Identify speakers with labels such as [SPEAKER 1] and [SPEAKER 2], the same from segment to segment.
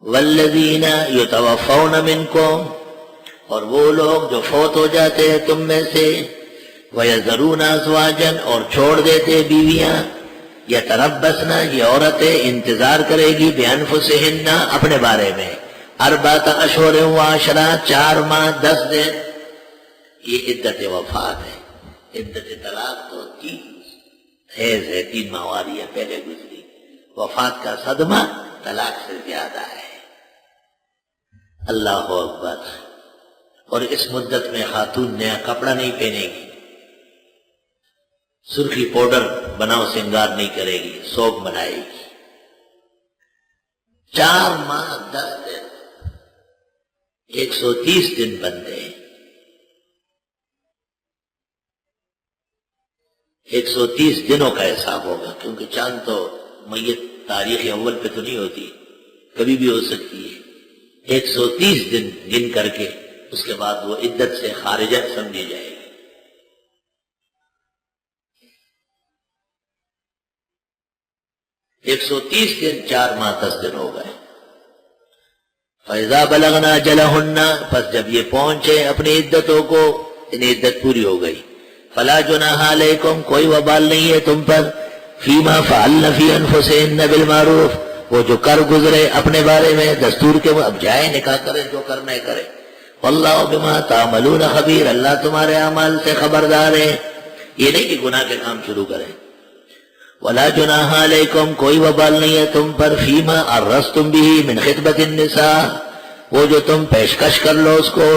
[SPEAKER 1] والذین یتوفون منکم، اور وہ لوگ جو فوت ہو جاتے ہیں تم میں سے، وَيَذَرُونَ أَزْوَاجًا، اور چھوڑ دیتے بیویاں، یتربصن، یہ عورتیں انتظار کرے گی، بِأَنفُسِهِنَّ، اپنے بارے میں، 4 اشہر و 10، 4 ماہ 10 دن، یہ عدت وفات ہے۔ عدت طلاق تو 3 ہے، 3 ماہواریاں پہلے گزری، وفات کا صدمہ طلاق سے زیادہ ہے۔ اللہ اکبر۔ اور اس مدت میں خاتون نیا کپڑا نہیں پہنے گی، سرخی پاؤڈر بناؤ سنگار نہیں کرے گی، سوگ بنائے گی۔ 4 ماہ 10 دن، 130 دن بنتے ہیں۔ 130 دنوں کا حساب ہوگا، کیونکہ چاند تو میت تاریخ اول پہ تو نہیں ہوتی، کبھی بھی ہو سکتی ہے۔ 130 دن گن کر کے اس کے بعد وہ عدت سے خارجہ سمجھی جائے گی۔ ایک 130 دن 4 ماہ 10 دن ہو گئے۔ فَإِذَا بَلَغْنَا أَجَلَهُنَّ، پس جب یہ پہنچے اپنی عدتوں کو، انہیں عدت پوری ہو گئی، فَلَا جُنَاحَ عَلَيْكُمْ، کوئی وبال نہیں ہے تم پر، فِيمَا فَعَلْنَ فِي أَنفُسِهِنَّ بِالْمَعْرُوفِ، وہ جو کر گزرے اپنے بارے میں دستور کے، اب جائے نکاح کرے، جو کرنا ہے کرے۔ وَاللَّهُ بِمَا تَعْمَلُونَ خَبِيرٌ، اللہ تمہارے اعمال سے خبردار ہے۔ یہ نہیں کہ گناہ کے کام شروع کریں۔ وَلَا جُنَاحَ عَلَيْكُمْ، کوئی وبال نہیں ہے تم پر، فِيمَا عَرَّضْتُمْ بِهِ مِنْ خِطْبَةِ النِّسَاءِ، وہ جو تم پیشکش کر لو اس کو،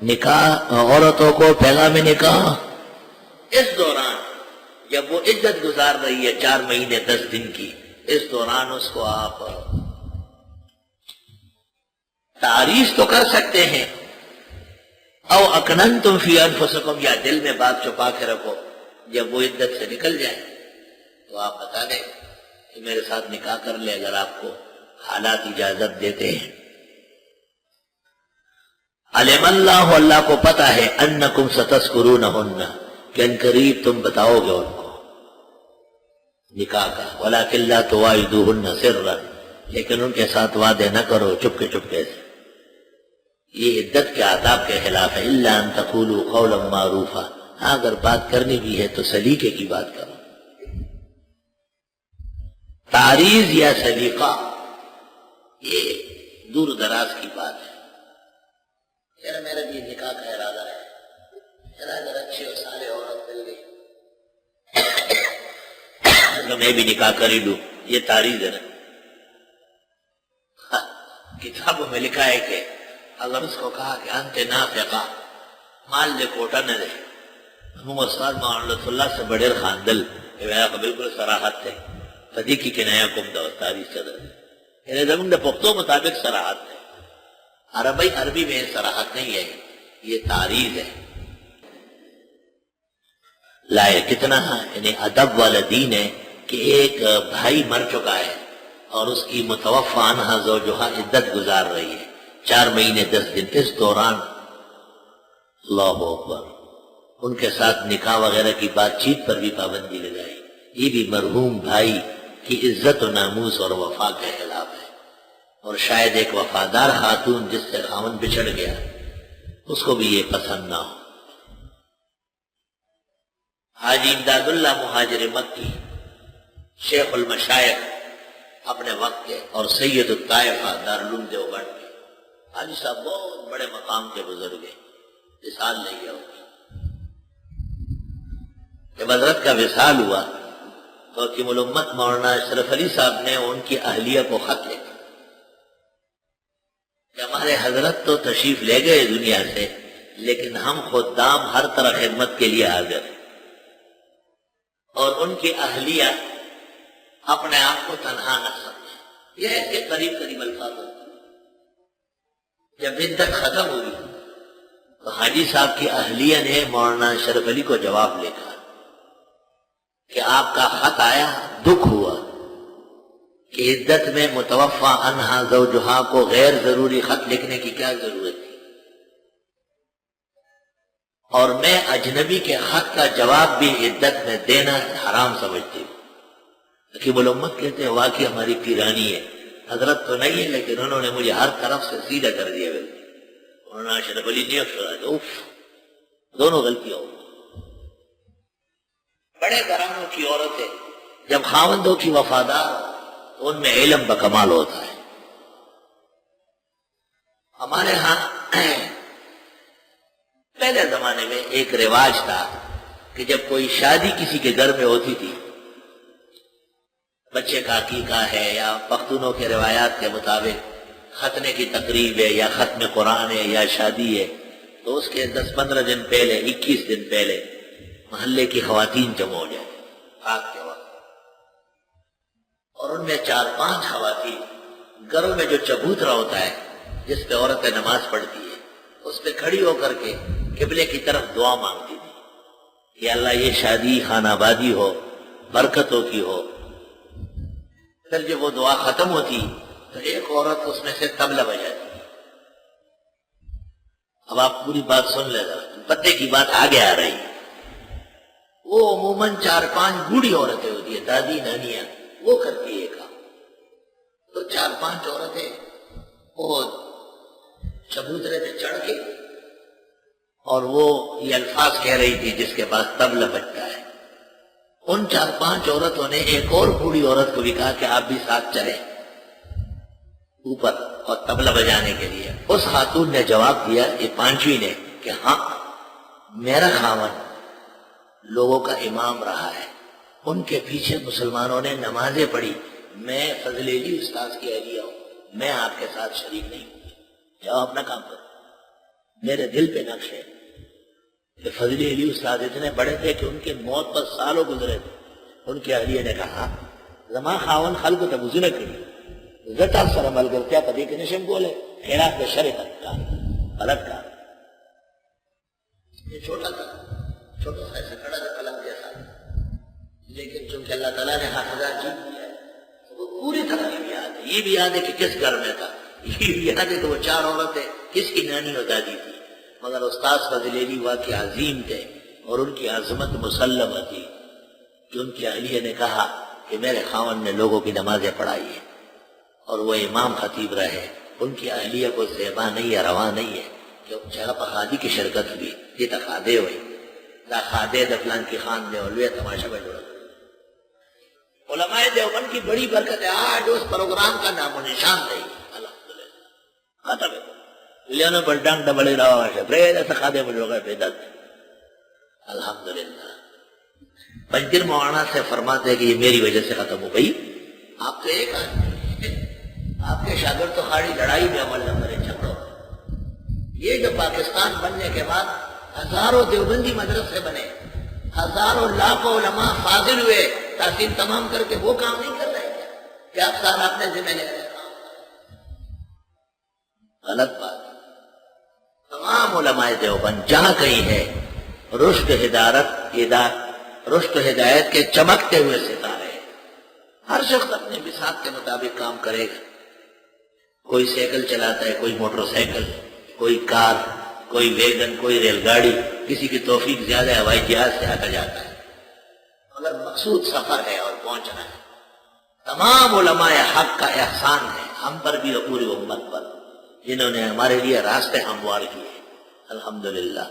[SPEAKER 1] نکاح عورتوں کو، پیغام نکاح، اس دوران جب وہ عدت گزار رہی ہے 4 مہینے 10 دن کی، اس دوران اس کو آپ تعریض تو کر سکتے ہیں، او اکننتم فی انفسکم، یا دل میں بات چھپا کے رکھو، جب وہ عدت سے نکل جائے تو آپ بتا دیں کہ میرے ساتھ نکاح کر لے، اگر آپ کو حالات اجازت دیتے ہیں۔ علم اللہ، اللہ کو پتہ ہے، انکم ستذکرونہن، کہ ان قریب تم بتاؤ گے ان کو نکاح کا، ولکن لا تواعدوہن سرا، لیکن ان کے ساتھ وعدے نہ کرو چپکے چپکے سے، یہ عدت کے آداب کے خلاف ہے۔ الا ان تقولوا قولا معروفا، اگر بات کرنی بھی ہے تو سلیقے کی بات کرو۔ تعریض یا سلیقہ یہ دور دراز کی بات ہے۔ یار میرا بھی نکاح کا ارادہ ہے، اگر اچھے اور سارے عورت مل گئی تو میں بھی نکاح کر ہی لوں، یہ تعریض ہے نا۔ کتابوں میں لکھا ہے کہ اگر اس کو کہا کہ انت نافقہ، مال دے کوٹا نہ دے، محمد صلی اللہ سے بڑے خاندل، بالکل صراحت ہے، فدی کی کنایا کم دا تاریخ صدر، یعنی زمین دا پختوں مطابق صراحت ہے، عربی میں صراحت نہیں ہے، یہ تعریض ہے۔ لائے کتنا یعنی ادب والا دین ہے کہ ایک بھائی مر چکا ہے اور اس کی متوفی عنہا زوجہا عدت گزار رہی ہے 4 مہینے 10 دن، اس دوران اللہ اکبر ان کے ساتھ نکاح وغیرہ کی بات چیت پر بھی پابندی لگائی، یہ بھی مرحوم بھائی کی عزت و ناموس اور وفا کے خلاف ہے۔ اور شاید ایک وفادار خاتون جس سے خاوند بچھڑ گیا اس کو بھی یہ پسند نہ ہو۔ حاجی امداد اللہ مہاجر مکی، شیخ المشائخ اپنے وقت کے اور سید الطائفہ دارالعلوم دیوبند کے، حاجی صاحب بہت بڑے مقام کے بزرگ ہیں، وصال نہیں ہے ان کی۔ جب حضرت کا وصال ہوا تو حکیم الامت مولانا اشرف علی صاحب نے ان کی اہلیہ کو خط لکھا کہ ہمارے حضرت تو تشریف لے گئے دنیا سے، لیکن ہم خدام ہر طرح خدمت کے لیے حاضر ہیں، اور ان کی اہلیہ اپنے آپ کو تنہا نہ سمجھے، یہ ایسے قریب قریب الفاظ ہوتے ہیں۔ جب عدت ختم ہوئی تو حاجی صاحب کی اہلیہ نے مولانا شرف علی کو جواب لکھا کہ آپ کا خط آیا، دکھ ہوا کہ عدت میں متوفی عنہا زوجہا کو غیر ضروری خط لکھنے کی کیا ضرورت تھی، اور میں اجنبی کے خط کا جواب بھی عدت میں دینا حرام سمجھتی ہوں۔ حکیم الامت کہتے ہیں واقعی ہماری پیرانی ہے، حضرت تو نہیں ہے لیکن انہوں نے مجھے ہر طرف سے سیدھا کر دیا. انہوں نے اشرف علی نیک دونوں غلطیاں ہو. بڑے گھرانوں کی عورتیں جب خاوندوں کی وفادار تو ان میں علم بکمال ہوتا ہے. ہمارے ہاں پہلے زمانے میں ایک رواج تھا کہ جب کوئی شادی کسی کے گھر میں ہوتی تھی، بچے کا عقیقہ ہے یا پختونوں کے روایات کے مطابق ختنے کی تقریب ہے یا ختم قرآن ہے یا شادی ہے، تو اس کے 10-15 دن پہلے 21 دن پہلے محلے کی خواتین جمع ہو جائیں آگ کے وقت، اور ان میں 4-5 خواتین گھروں میں جو چبوترا ہوتا ہے جس پہ عورتیں نماز پڑھتی ہے اس پہ کھڑی ہو کر کے قبلے کی طرف دعا مانگتی تھی کہ اللہ یہ شادی خانہ آبادی ہو، برکتوں کی ہو. پھر جب وہ دعا ختم ہوتی تو ایک عورت اس میں سے طبلہ بجاتی. اب آپ پوری بات سن لے ذرا، پتے کی بات آگے آ رہی. وہ عموماً 4-5 بوڑھی عورتیں ہوتی ہیں، دادی نانیاں، وہ کرتی ہے کام. تو 4-5 عورتیں وہ چبوترے پہ چڑھ کے اور وہ یہ الفاظ کہہ رہی تھی جس کے پاس طبلہ بجتا ہے. ان 4-5 عورتوں نے ایک اور بوڑھی عورت کو بھی کہا کہ آپ بھی ساتھ چلیں اوپر اور طبلہ بجانے کے لیے. اس خاتون نے جواب دیا، یہ 5ویں نے، کہ ہاں میرا خاوند لوگوں کا امام رہا ہے، ان کے پیچھے مسلمانوں نے نمازیں پڑھی، میں فضل علی استاذ کی اہلیہ ہوں، میں آپ کے ساتھ شریک نہیں ہوں. جاؤ اپنا کام کرو. میرے دل پہ نقش ہے کہ فضل علی استاد اتنے بڑے تھے کہ ان کے موت پر سالوں گزرے تھے. ان کی اہلیہ نے کہا زمان خاون خلق تب ازنہ کری زٹا سر عمل کرتے پتی کے نشم بولے خلاف میں شریعت کا غلط کا. یہ چھوٹا تھا، چھوٹا سا ایسا کھڑا تھا قلم جیسا، لیکن چونکہ اللہ تعالیٰ نے حافظات جیت دیا ہے وہ پوری طرح بھی یاد ہے. یہ بھی یاد ہے کہ کس گھر میں تھا، یہ بھی یاد ہے کہ وہ 4 عورتیں کس کی نانی اور دادی تھی. مگر استاد فضل علی واقعی عظیم تھے اور ان کی عظمت مسلمہ تھی کہ ان کی اہلیہ نے کہا کہ میرے خاوند نے لوگوں کی نمازیں پڑھائی ہیں اور وہ امام خطیب رہے. ان کی اہلیہ کو زیبا نہیں ہے، رواں نہیں ہے کہ جگہ پر خادی کی شرکت بھی یہ تخادے ہوئی دا خادے دفلان کی خان دے اور تماشا میں جڑا. علماء دیوبند کی بڑی برکت ہے، آج اس پروگرام کا نام و نشان نہیں. الحمدللہ ختم ہے. لیانو پر ڈانگ ڈبلے رہا ہے پرید ایسا خادے میں جوگا پیدل. الحمدللہ پنجر مولانا سے فرماتے ہیں کہ یہ میری وجہ سے ختم ہو گئی. آپ تو ایک آدمی، آپ کے شاگرد تو خالی لڑائی میں عمل نہ کرے، جھگڑو. یہ جو پاکستان بننے کے بعد ہزاروں دیوبندی مدرسے بنے، ہزاروں لاکھوں علماء فاضل ہوئے، تحصیل تمام کر کے وہ کام نہیں کر رہے کیا آپ سارا اپنے ذمہ لے رہے؟ غلط بات. تمام علماء دیوبند جہاں کہیں ہے رشد ہدایت کے چمکتے ہوئے ستارے. ہر شخص اپنے بساط کے مطابق کام کرے گا. کوئی سائیکل چلاتا ہے، کوئی موٹر سائیکل، کوئی کار، کوئی ویگن، کوئی ریل گاڑی. کسی کی توفیق زیادہ ہوائی جہاز سے آتا جاتا ہے، مگر مقصود سفر ہے اور پہنچنا ہے. تمام علماء حق کا احسان ہے ہم پر بھی اور پوری امت پر، جنہوں نے ہمارے لیے راستے ہموار کیے. الحمدللہ.